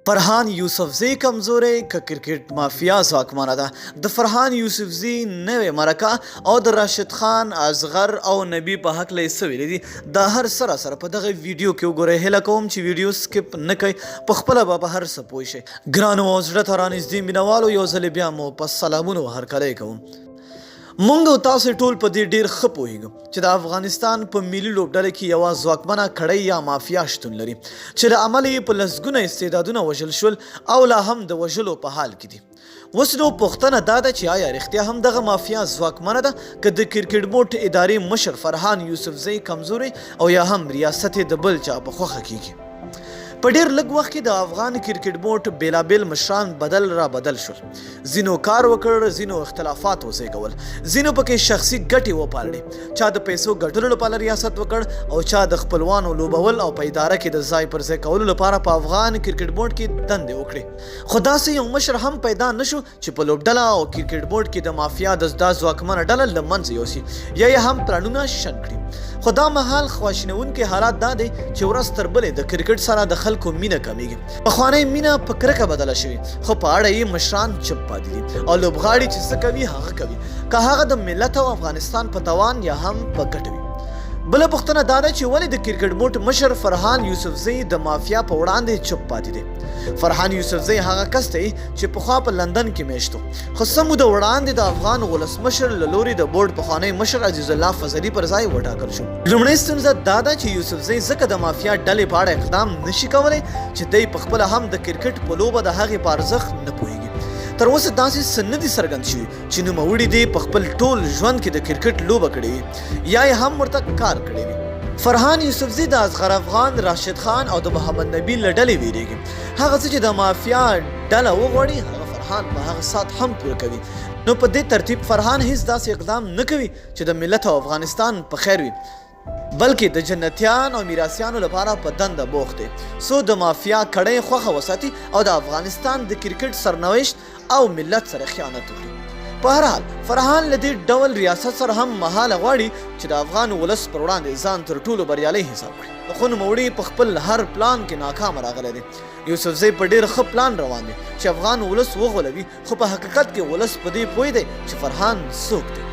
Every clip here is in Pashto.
فرحان یوسفزی کمزوری که کرکټ مافیا ځواکمنه ده. د فرحان یوسفزی نوې مرکه او د راشد خان، اصغر او نبی په هکله یې څه ویلي دي دا هر سره په دغه ویډیو کې وګورئ. هیله کوم چې ویډیو سکپ نه کوئ، په خپله به په هر څه پوه شئ. ګرانو او زړه ته رانږدې مینوالو، یو ځل بیا مو په سلامونو هرکلی کوم. مونږ او تاسو ټول په دې ډیر ښه پوهیږو چې د افغانستان په ملي لوبډله کې یوه ځواکمنه کړۍ یا مافیا شتون لري چې له امله یې په لسګونه استعدادونه وژل شول او لا هم د وژلو په حال کې دي. اوس نو پوښتنه دا ده چې آیا رښتیا هم دغه مافیا ځواکمنه ده که د کرکټ بورډ ادارې مشر فرحان یوسفزی کمزوری او یا هم ریاست یې د بل چا په خوښه کیږي؟ په ډیر لږ وخت کې د افغان کرکټ بورډ بیلابیل مشران بدل شول. ځینو کار وکړ، ځینو اختلافات وزېږول، ځینو پکې شخصي ګټې وپاللې، چا د پیسو ګټلو لپاره ریاست وکړ او چا د خپلوانو لوبول او په اداره کې د ځای پر ځای کولو لپاره په افغان کرکټ بورډ کې دندې وکړې. خو داسې یو مشر هم پیدا نشو چې په لوبډله او کرکټ بورډ کې د مافیا د دا ځواکمنه ډله له منځه یوسي یا یې هم پلانونه شنډ کړي. خو دا مهال خواشینونکي حالات دا دی چې ورځ تر بلې د کرکټ سره د خلکو مینه کمیږي. پخوانۍ مینه په کرکه بدله شوې، خو په اړه یې مشران چپ پاتې دي او لوبغاړي چې څه کوي هغه کوي، که هغه د ملت او افغانستان په توان یا هم په ګټه وي. بله پوښتنه دا ده چې ولې د کرکټ بورډ مشر فرحان یوسفزی د مافیا په وړاندې چپ پاتې دی؟ فرحان یوسفزی هغه کس دی چې پخوا په لندن کې میشت و، خو څه موده وړاندې د افغان ولسمشر له لوري د بورډ پخوانی مشر عزیز الله فضلي پر ځای وټاکل شو. لومړۍ ستونزه دا ده چې یوسفزی ځکه د مافیا ډلې په اړه اقدام نشي کولی چې دی پخپله هم د کرکټ په لوبه د هغې په ارزښت نه پوهیږي. تر اوسه داسې څه نه دي څرګند شوي چې نوموړي دې په خپل ټول ژوند کې د کرکټ لوبه کړې وي یا یې هم ورته کار کړی وي. فرحان یوسفزی د اصغر افغان، راشد خان او د محمد نبی له ډلې ویریږي. هغه څه چې د مافیا ډله وغواړي هغه فرحان په هغه ساعت هم پوره کوي. نو په دې ترتیب فرحان هیڅ داسې اقدام نه کوي چې د ملت او افغانستان په خیر وي، بلکې د جنتیان او میراثیانو لپاره په دنده بوخت دی څو د مافیا کړۍ خوښه وساتي او د افغانستان د کرکټ سرنوشت او ملت سره خیانت وکړي. په هر حال فرحان له دې ډول ریاست سره هم مهاله غواړي چې د افغان ولس پر وړاندې ځان تر ټولو بریالی حساب کړي. خو نوموړي په خپل هر پلان کې ناکام راغلی دی. یوسفزی په ډېر ښه پلان روان دی چې افغان ولس وغولوي، خو په حقیقت کې ولس په دې پوه دی چې فرحان څوک دی.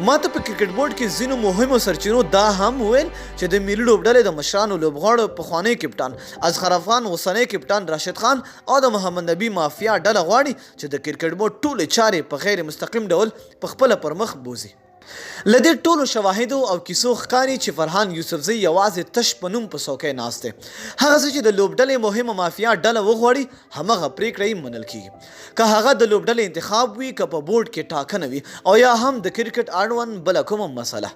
ما ته په کرکټ بورډ کې ځینو مهمو سرچینو دا هم وویل چې د ملي لوبډلې د مشرانو لوبغاړو پخوانی کپټان اصغر افغان، اوسنی کپټان راشد خان او د محمد نبی مافیا ډله غواړي چې د کرکټ بورډ ټولې چارې په غیر مستقیم ډول په خپله پر مخ بوځي. له دې ټولو شواهدو او کیسو ښکاري چې فرحان یوسفزی یوازې تش په نوم په څوکۍ ناست دی. هغه څه چې د لوبډلې مهمه مافیا ډله وغواړي همغه پریکړه یې منل کیږي، که هغه د لوبډلې انتخاب وي، که په بورډ کې ټاکنه وي او یا هم د کرکټ اړوند بله کومه مسله.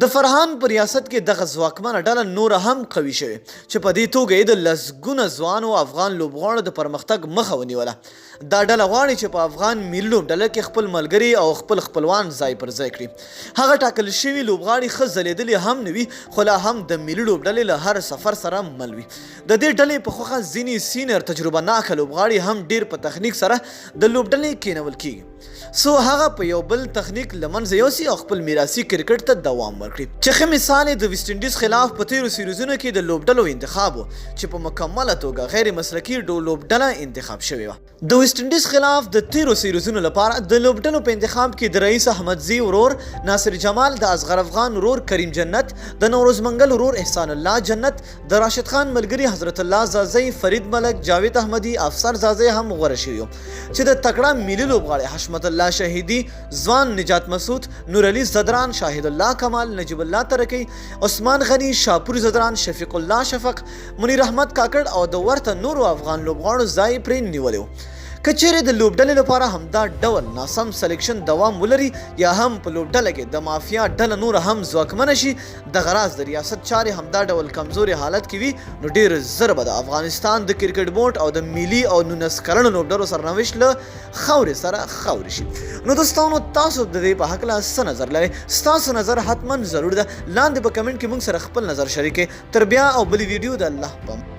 د فرحان په ریاست کې دغه ځواکمنه ډله نوره هم قوي شوې چې په دې توګه یې د لسګونه ځوانو افغان لوبغاړو د پرمختګ مخه ونیوله. دا ډله غواړي چې په افغان ملي لوبډله کې خپل ملګري او خپل خپلوان ځای پر ځای کړي. هغه ټاکل شوي لوبغاړي ښه ځلېدلي هم نه وي، خو لا هم د ملي لوبډلې له هر سفر سره مل وي. د دې ډلې په خوښه ځینې سینیر تجربه ناکه لوبغاړي هم ډیر په تخنیک سره د لوبډلې کېنول کیږي څو هغه په یو بل تخنیک له منځه یوسي او خپل میراثي کرکټ ته دوام ورکړي. چې ښه مثال یې د ویسټ انډیز خلاف په تیرو سیریزونو کې د لوبډلو انتخاب و چې په مکمله توګه غیر مسلکي لوبډله انتخاب شوې وه. د ویسټ انډیز خلاف د تیرو سیریزونو لپاره د لوبډلو په انتخاب کې د رئیس احمدزي ورور ناصر جمال، د اصغر افغان ورور کریم جنت، د نوروز منګل ورور احسان الله جنت، د راشد خان ملګري حضرت الله زازی، فرید ملک، جاوید احمدي، افسر زازی هم غوره شوي وو چې د تکړه ملي لوبغاړي حشمت الله شهیدي، ځوان نجات مسعود، نور علي زدران، شاهد الله کمال، نجیب الله ترکی، عثمان غني، شاپور زدران، شفیق الله شفق، منیر احمد کاکړ او د ورته نورو افغان لوبغاړو ځای پرې نیولی و. که چیرې د لوبډلې لپاره همدا ډول ناسم سلیکشن دوام ولري یا هم په لوبډله کې د مافیا ډله نور هم ځواکمنه شي، دغه راز د ریاست چارې همدا ډول کمزوري حالت کې وي، نو ډېر ژر به د افغانستان د کرکټ بورډ او د ملي او 19 کلنو لوبډلو سرنوشت له خاورې سره خاورې شي. نو دوستانو، تاسو د دې په هکله څه نظر لرئ؟ ستاسو نظر حتما ضرور ده لاندې په کمنټ کې موږ سره خپل نظر شریک کړئ. تر بیا او بلې ویډیو د الله په